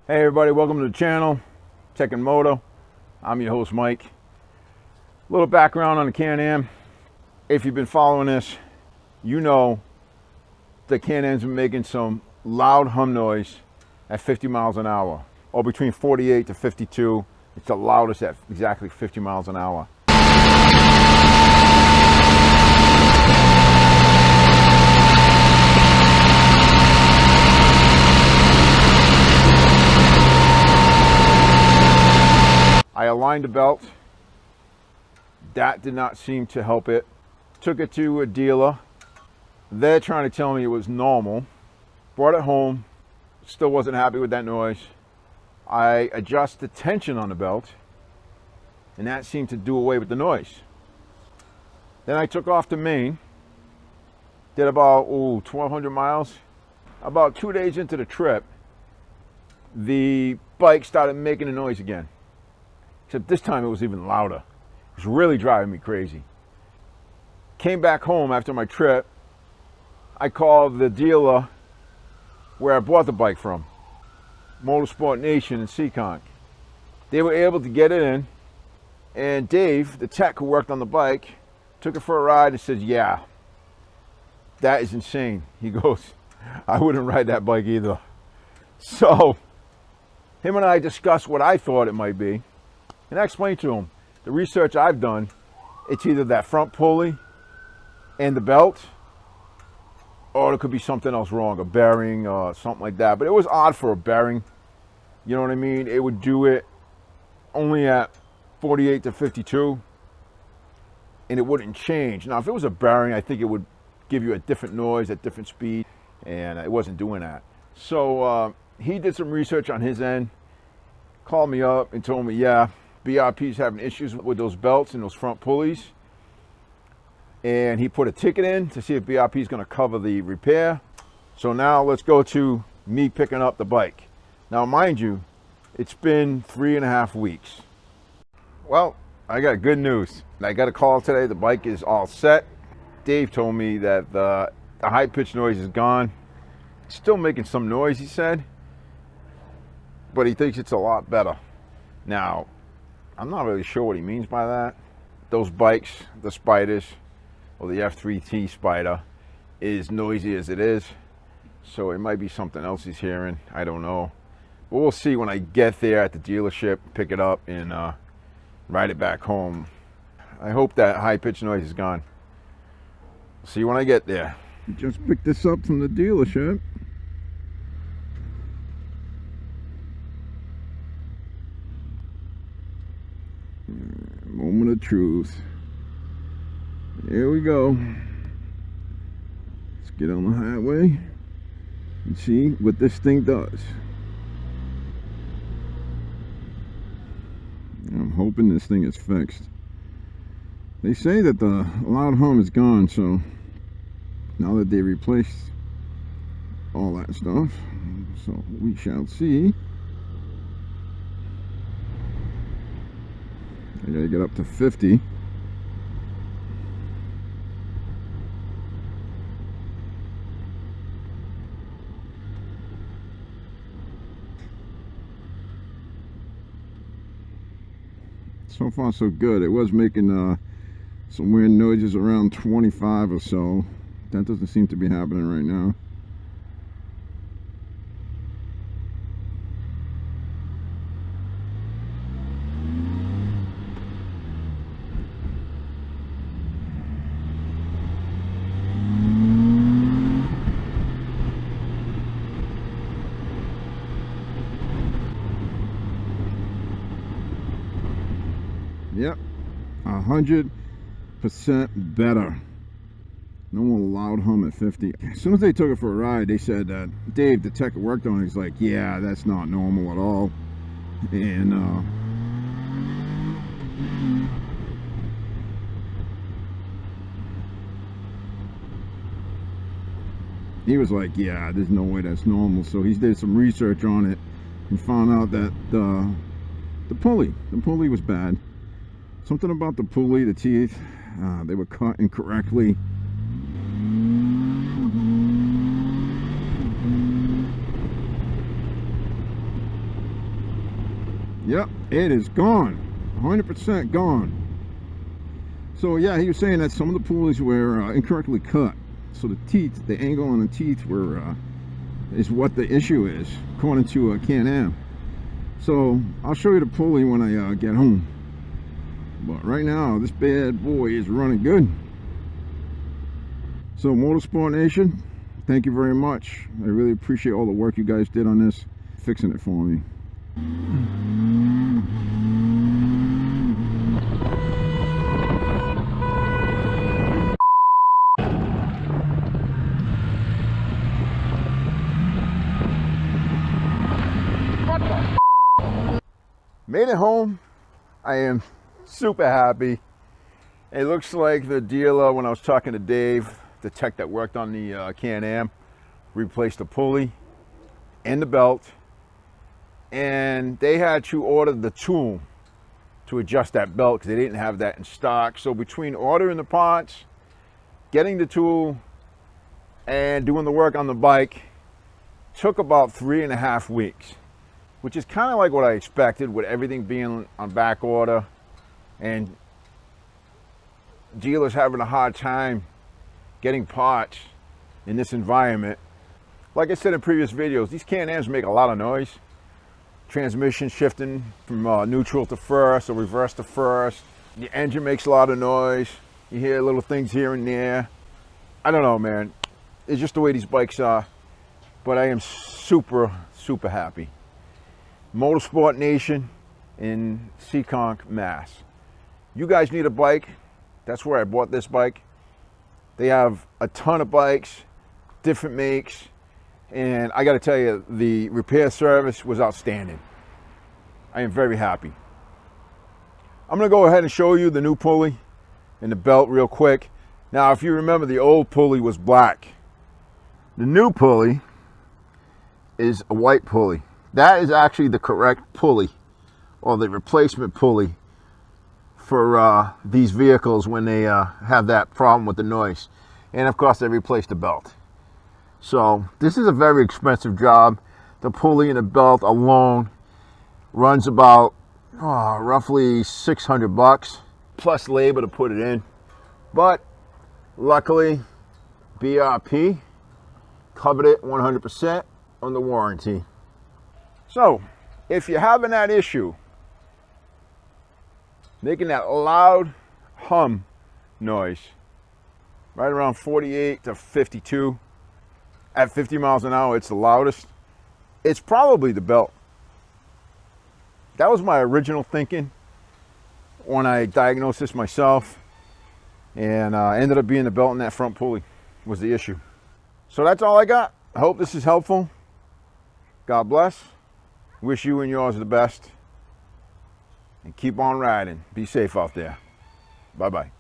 Hey everybody, welcome to the channel, Techn Moto. I'm your host Mike. A little background on the Can Am. If you've been following this, you know the Can Am's been making some loud hum noise at 50 miles an hour, or between 48 to 52. It's the loudest at exactly 50 miles an hour. I aligned the belt. That did not seem to help it. Took it to a dealer. They're trying to tell me it was normal. Brought it home. Still wasn't happy with that noise. I adjusted the tension on the belt, and that seemed to do away with the noise. Then I took off to Maine. Did about 1,200 miles. About 2 days into the trip, the bike started making a noise again. Except this time it was even louder. It was really driving me crazy. Came back home after my trip. I called the dealer where I bought the bike from, Motorsports Nation in Seekonk. They were able to get it in, and Dave, the tech who worked on the bike, took it for a ride and said, yeah, that is insane. He goes, I wouldn't ride that bike either. So him and I discussed what I thought it might be. And I explained to him, the research I've done, it's either that front pulley and the belt, or it could be something else wrong, a bearing or something like that. But it was odd for a bearing. You know what I mean? It would do it only at 48 to 52, and it wouldn't change. Now, if it was a bearing, I think it would give you a different noise at different speed, and it wasn't doing that. So he did some research on his end, called me up and told me, yeah, BRP's having issues with those belts and those front pulleys. And he put a ticket in to see if BRP is going to cover the repair. So now let's go to me picking up the bike. Now, mind you, it's been 3.5 weeks. Well, I got good news. I got a call today. The bike is all set. Dave told me that the high-pitched noise is gone. It's still making some noise, he said, but he thinks it's a lot better. Now, I'm not really sure what he means by that. Those bikes, the Spyders, or the F3T Spyder, is noisy as it is. So it might be something else he's hearing. I don't know. But we'll see when I get there at the dealership, pick it up, and ride it back home. I hope that high-pitched noise is gone. See when I get there. Just picked this up from the dealership. Moment of truth. Here we go. Let's get on the highway and see what this thing does. I'm hoping this thing is fixed. They say that the loud hum is gone, so now that they replaced all that stuff, so we shall see. I gotta get up to 50. So far so good. It was making some weird noises around 25 or so. That doesn't seem to be happening right now. Yep, 100% better. No more loud hum at 50. As soon as they took it for a ride, they said that Dave, the tech who worked on it, he's like, yeah, that's not normal at all. And he was like, yeah, there's no way that's normal. So he did some research on it and found out that the pulley was bad. Something about the pulley, the teeth, they were cut incorrectly. Yep, it is gone. 100% gone. So yeah, he was saying that some of the pulleys were incorrectly cut. So the teeth, the angle on the teeth were is what the issue is, according to Can Am. So I'll show you the pulley when I get home. But right now, this bad boy is running good. So Motorsport Nation, thank you very much. I really appreciate all the work you guys did on this, fixing it for me. Made it home. I am super happy. It looks like the dealer, when I was talking to Dave, the tech that worked on the Can Am, replaced the pulley and the belt, and they had to order the tool to adjust that belt because they didn't have that in stock. So between ordering the parts, getting the tool, and doing the work on the bike, took about 3.5 weeks, which is kind of like what I expected, with everything being on back order and dealers having a hard time getting parts in this environment. Like I said in previous videos, these Can Ams make a lot of noise. Transmission shifting from neutral to first or reverse to first. The engine makes a lot of noise. You hear little things here and there. I don't know, man. It's just the way these bikes are. But I am super, super happy. Motorsport Nation in Seekonk, Mass. You guys need a bike? That's where I bought this bike. They have a ton of bikes, different makes, and I got to tell you, the repair service was outstanding. I am very happy. I'm going to go ahead and show you the new pulley and the belt real quick. Now, if you remember, the old pulley was black. The new pulley is a white pulley. That is actually the correct pulley, or the replacement pulley for these vehicles when they have that problem with the noise. And of course, they replaced the belt. So this is a very expensive job. The pulley and the belt alone runs about roughly 600 bucks plus labor to put it in. But luckily, BRP covered it 100% on the warranty. So if you're having that issue, making that loud hum noise, right around 48 to 52, at 50 miles an hour, it's the loudest. It's probably the belt. That was my original thinking when I diagnosed this myself, and ended up being the belt in that front pulley was the issue. So that's all I got. I hope this is helpful. God bless. Wish you and yours the best. And keep on riding. Be safe out there. Bye-bye.